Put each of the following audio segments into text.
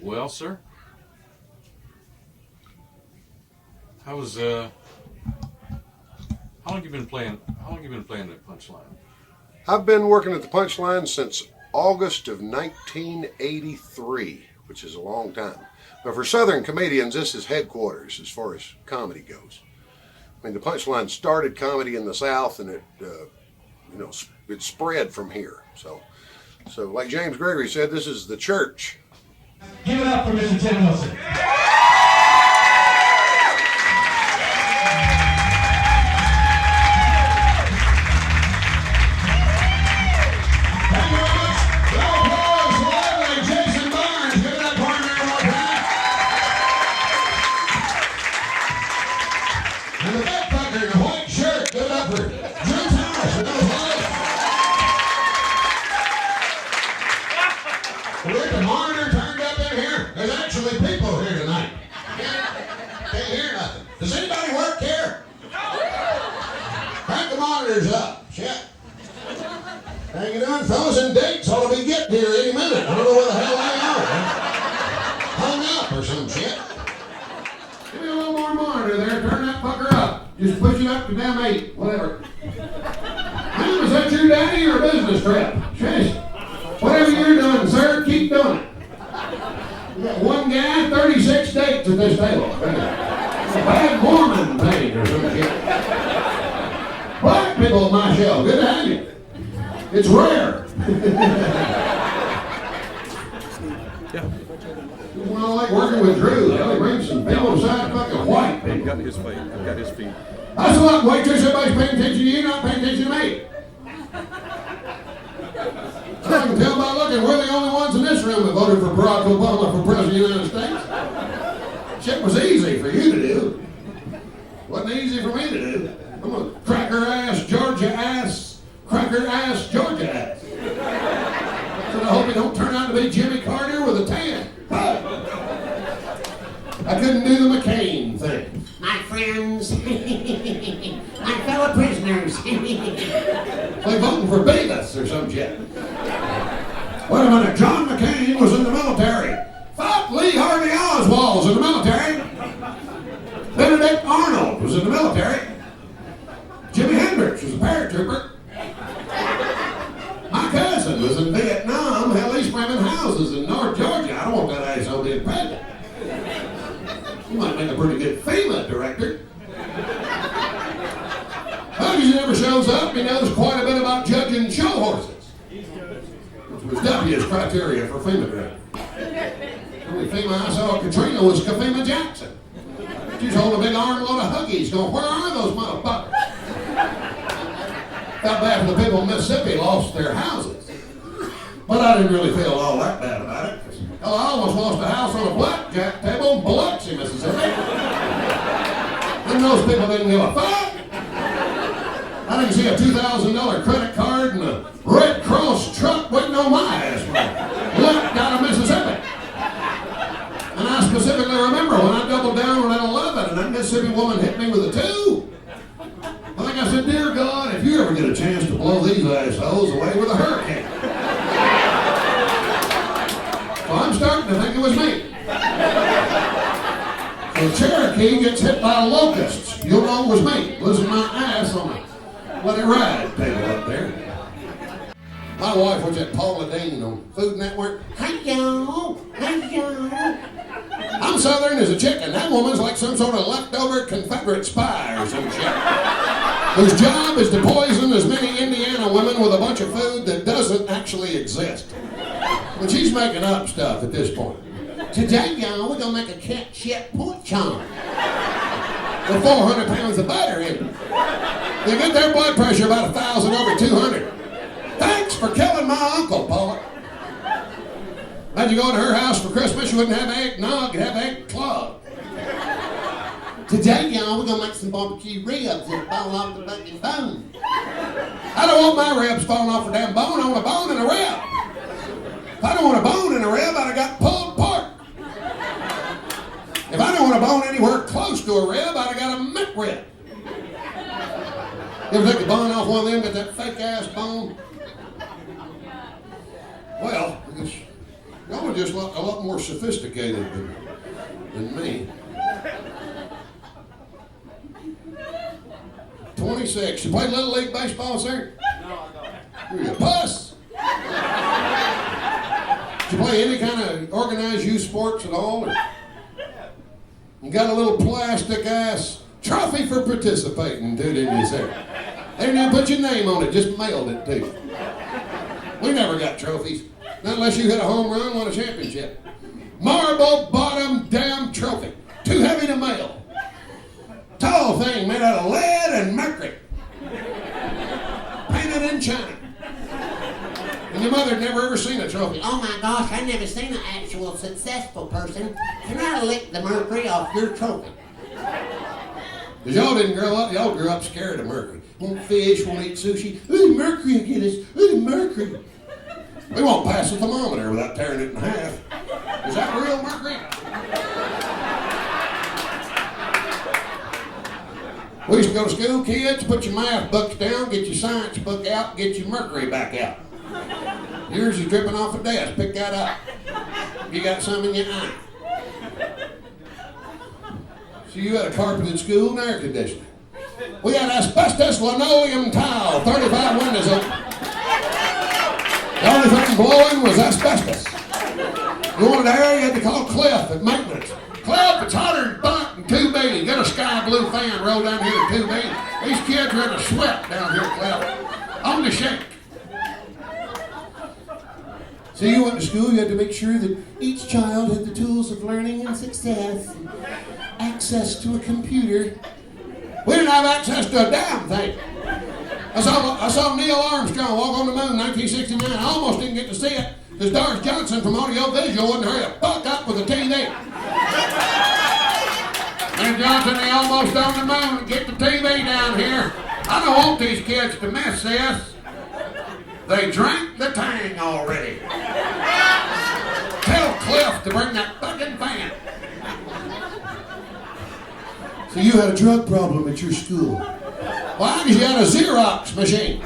Well, sir, how long you been playing? How long you been playing the punchline? I've been working at the punchline since August of 1983, which is a long time. But for Southern comedians, this is headquarters as far as comedy goes. I mean, the punchline started comedy in the South, and it spread from here. So like James Gregory said, this is the church. Give it up for Mr. Tim Wilson. Up. Shit. How you doing, fellas? And dates ought to be getting here any minute. I don't know where the hell they are. Hung up or some shit. Give me a little more monitor there. Turn that fucker up. Just push it up to damn 8. Whatever. Man, is that your daddy or a business trip? Shush. Whatever you're doing, sir, keep doing it. We got one guy, 36 dates at this table. It's a bad Mormon thing or some shit. Black people on my show, good to have you. It's rare. Yeah. Well, I like working with Drew. He brings some people aside fucking white people. I've got his feet. I've got his feet. That's what, waitress. Everybody's paying attention to you, not paying attention to me. I can tell by looking, we're the only ones in this room that voted for Barack Obama for President of the United States. Shit was easy for you to do. Wasn't easy for me to do. I'm a cracker ass, Georgia ass, cracker ass, Georgia ass. So I hope it don't turn out to be Jimmy Carter with a tan. I couldn't do the McCain thing. My friends, my fellow prisoners. Like voting for Beavis or some shit. Wait a minute, John McCain was in the military. Fuck, Lee Harvey Oswald was in the military. Benedict Arnold was in the military. Jimi Hendrix was a paratrooper. My cousin was in Vietnam. Hell, he's framing houses in North Georgia. I don't want that asshole being president. He might make a pretty good FEMA director. But he never shows up. He knows quite a bit about judging show horses, which was W's criteria for FEMA director. The only FEMA I saw at Katrina was Kafema Jackson. She's holding a big armload of Huggies going, where are those motherfuckers? Felt bad for the people in Mississippi lost their houses. But I didn't really feel all that bad about it. I almost lost a house on a blackjack table in Biloxi, Mississippi. And those people didn't give a fuck. I didn't see a $2,000 credit card and a Red Cross truck waiting on my ass. Left out of Mississippi. And I specifically remember when I doubled down on that 11 and that Mississippi woman hit me with a 2. I think I said, dear God, if you ever get a chance to blow these assholes away with a hurricane. So I'm starting to think it was me. So Cherokee gets hit by locusts. You'll know it was me, losing my ass on a Let It Ride table up there. My wife was at Paula Dean on Food Network. Hi-yo, hi-yo. I'm Southern as a chicken. That woman's like some sort of leftover Confederate spy or some shit. Whose job is to poison as many Indiana women with a bunch of food that doesn't actually exist. But she's making up stuff at this point. Today, y'all, we're gonna make a cat shit pork chop. With 400 pounds of butter in it. They get their blood pressure about 1,000 over 200. Thanks for killing my uncle, Paula. How'd you go to her house for Christmas? You wouldn't have eggnog, you'd have egg club. Today, y'all, we're gonna make some barbecue ribs and fall off the fucking bone. I don't want my ribs falling off a damn bone. I want a bone and a rib. If I don't want a bone and a rib, I'd have got pulled pork. If I don't want a bone anywhere close to a rib, I'd have got a McRib. You ever take the bone off one of them, get that fake ass bone? Well, y'all would was just a lot more sophisticated than me. 26. You played Little League baseball, sir? No, I don't. You're a puss. Did you play any kind of organized youth sports at all? Or? You got a little plastic ass trophy for participating, too, didn't you, sir? They didn't even put your name on it, just mailed it to you. We never got trophies. Not unless you hit a home run, won a championship. Marble bottom damn trophy. Too heavy to mail. Tall thing made out of lead and mercury. Painted in China. And your mother had never ever seen a trophy. Oh my gosh, I never seen an actual successful person. Can I lick the mercury off your trophy? Because y'all didn't grow up, y'all grew up scared of mercury. Won't fish, won't eat sushi. Ooh, mercury will get us. Ooh, mercury. We won't pass a thermometer without tearing it in half. Is that real mercury? We used to go to school, kids, put your math books down, get your science book out, get your mercury back out. Yours is dripping off the desk. Pick that up. You got some in your eye. So you had a carpeted school and air conditioning. We had asbestos linoleum tile, 35 windows open. The only thing blowing was asbestos. You wanted air, you had to call Cliff at maintenance. Cliff, it's hotter than butt and 2B. Get a sky blue fan, roll down here at 2B. These kids are in a sweat down here, Cliff. On the shake. So you went to school, you had to make sure that each child had the tools of learning and success and access to a computer. We didn't have access to a damn thing. I saw Neil Armstrong walk on the moon in 1969. I almost didn't get to see it because Doris Johnson from Audio Visual wouldn't hurry the fuck up with the TV. And Johnson, they almost on the moon. Get the TV down here. I don't want these kids to miss this. They drank the Tang already. Tell Cliff to bring that fucking fan. So you had a drug problem at your school. Why? Because you had a Xerox machine.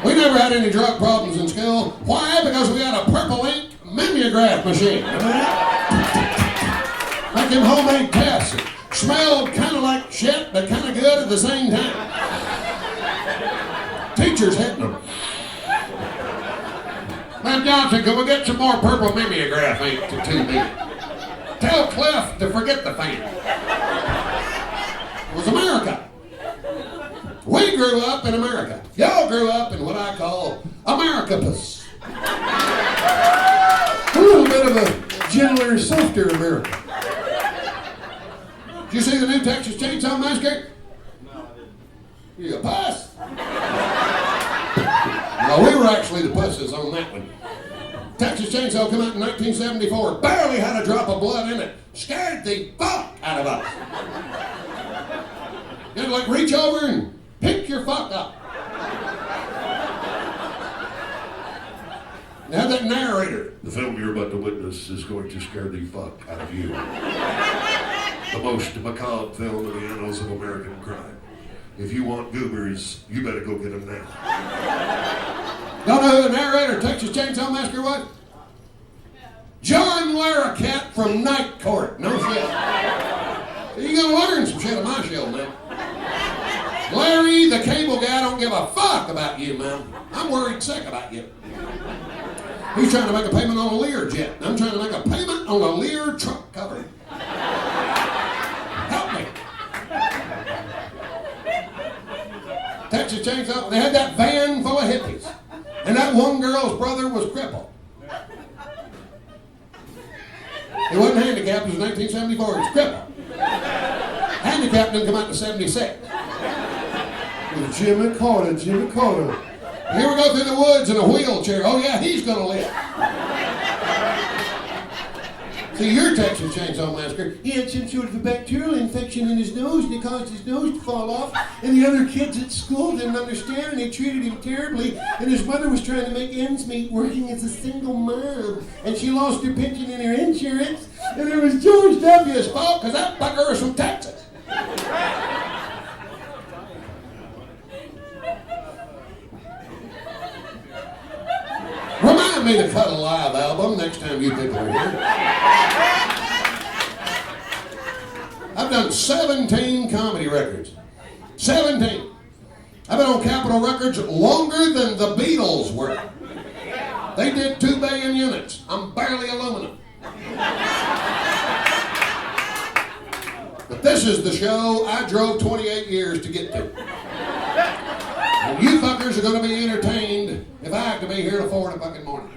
We never had any drug problems in school. Why? Because we had a purple ink mimeograph machine. Like them homemade tests. It smelled kind of like shit, but kind of good at the same time. Teachers hitting them. Man Johnson, can we get some more purple mimeograph ink to 2B? Tell Cliff to forget the fan. It was America. We grew up in America. Y'all grew up in what I call Americapus. A little bit of a gentler, softer America. Did you see the new Texas Chainsaw Massacre? No, I didn't. You a puss? No, we were actually the pusses on that one. Texas Chainsaw came out in 1974. Barely had a drop of blood in it. Scared the fuck out of us. You had to like reach over and pick your fuck up. And have that narrator. The film you're about to witness is going to scare the fuck out of you. The most macabre film in the annals of American crime. If you want goobers, you better go get them now. Y'all know who the narrator of Texas Chainsaw Massacre was? John Larroquette from Night Court. No shit. You're gonna learn some shit on my show, man. Larry, the cable guy, don't give a fuck about you, man. I'm worried sick about you. He's trying to make a payment on a Learjet. I'm trying to make a payment on a Lear truck cover. Help me. Texas Chainsaw, they had that van full of hippies. And that one girl's brother was crippled. He wasn't handicapped, it was 1974, he was crippled. Handicapped didn't come out to 76. It was Jimmy Carter. Here we go through the woods in a wheelchair. Oh yeah, he's gonna live. See, your Texas Chainsaw Massacre, he had some sort of a bacterial infection in his nose and it caused his nose to fall off and the other kids at school didn't understand and they treated him terribly and his mother was trying to make ends meet working as a single mom and she lost her pension and her insurance and it was George W.'s fault because that fucker was from Texas. Remind me to cut a live album next time you people are here. I've done 17 comedy records. 17. I've been on Capitol Records longer than the Beatles were. They did 2 billion units. I'm barely aluminum. But this is the show I drove 28 years to get to. And you fuckers are going to be entertained if I have to be here till 4 in the fucking morning.